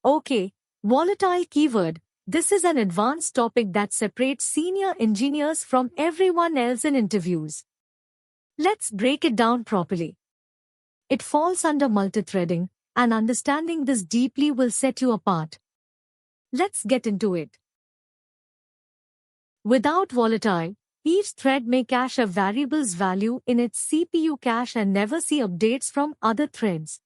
Okay, volatile keyword. This is an advanced topic that separates senior engineers from everyone else in interviews. Let's break it down properly. It falls under multithreading, and understanding this deeply will set you apart. Let's get into it. Without volatile, each thread may cache a variable's value in its CPU cache and never see updates from other threads.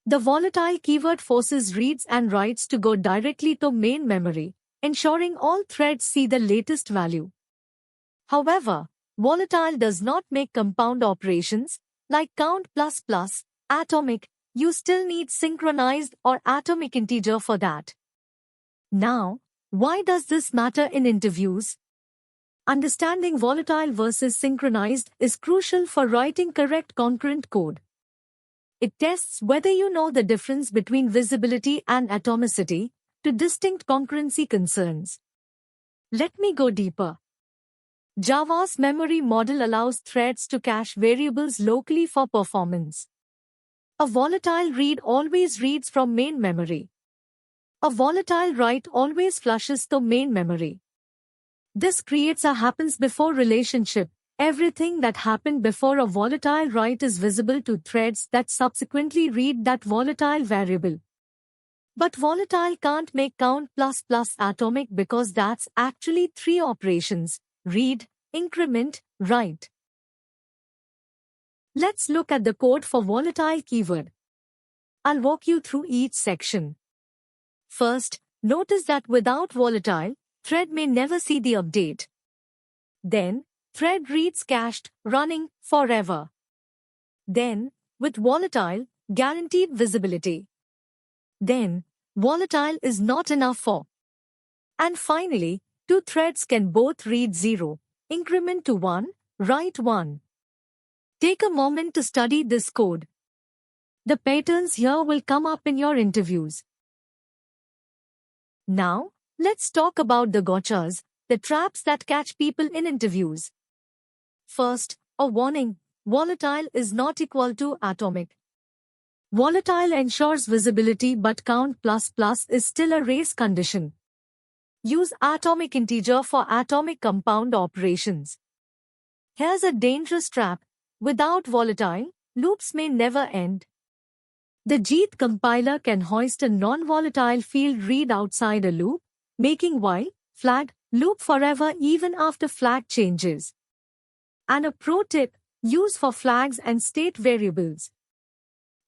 The volatile keyword forces reads and writes to go directly to main memory, ensuring all threads see the latest value. However, volatile does not make compound operations, like count plus plus, atomic. You still need synchronized or atomic integer for that. Now, why does this matter in interviews? Understanding volatile versus synchronized is crucial for writing correct concurrent code. It tests whether you know the difference between visibility and atomicity, two distinct concurrency concerns. Let me go deeper. Java's memory model allows threads to cache variables locally for performance. A volatile read always reads from main memory. A volatile write always flushes to main memory. This creates a happens before relationship. Everything that happened before a volatile write is visible to threads that subsequently read that volatile variable. But volatile can't make count plus plus atomic because that's actually three operations: read, increment, write. Let's look at the code for volatile keyword. I'll walk you through each section. First, notice that without volatile, thread may never see the update. Then, thread reads cached, running, forever. Then, with volatile, guaranteed visibility. Then, volatile is not enough for. And finally, two threads can both read 0, increment to 1, write 1. Take a moment to study this code. The patterns here will come up in your interviews. Now, let's talk about the gotchas, the traps that catch people in interviews. First, a warning: volatile is not equal to atomic. Volatile ensures visibility but count plus plus is still a race condition. Use atomic integer for atomic compound operations. Here's a dangerous trap: without volatile, loops may never end. The JIT compiler can hoist a non-volatile field read outside a loop, making while, flag, loop forever even after flag changes. And a pro tip: use for flags and state variables.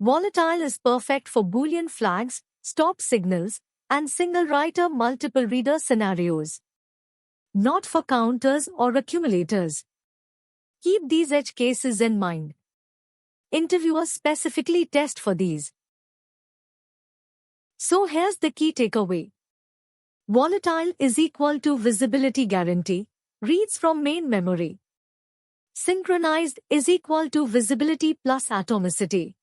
Volatile is perfect for Boolean flags, stop signals, and single writer multiple reader scenarios. Not for counters or accumulators. Keep these edge cases in mind. Interviewers specifically test for these. So here's the key takeaway. Volatile is equal to visibility guarantee, reads from main memory. Synchronized is equal to visibility plus atomicity.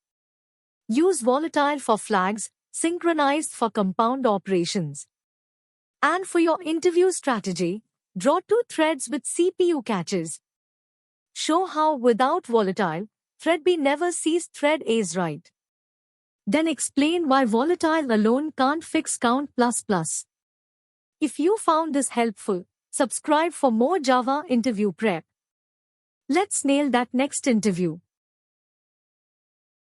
Use volatile for flags, synchronized for compound operations. And for your interview strategy, draw two threads with CPU caches. Show how without volatile, thread B never sees thread A's write. Then explain why volatile alone can't fix count plus plus. If you found this helpful, subscribe for more Java interview prep. Let's nail that next interview.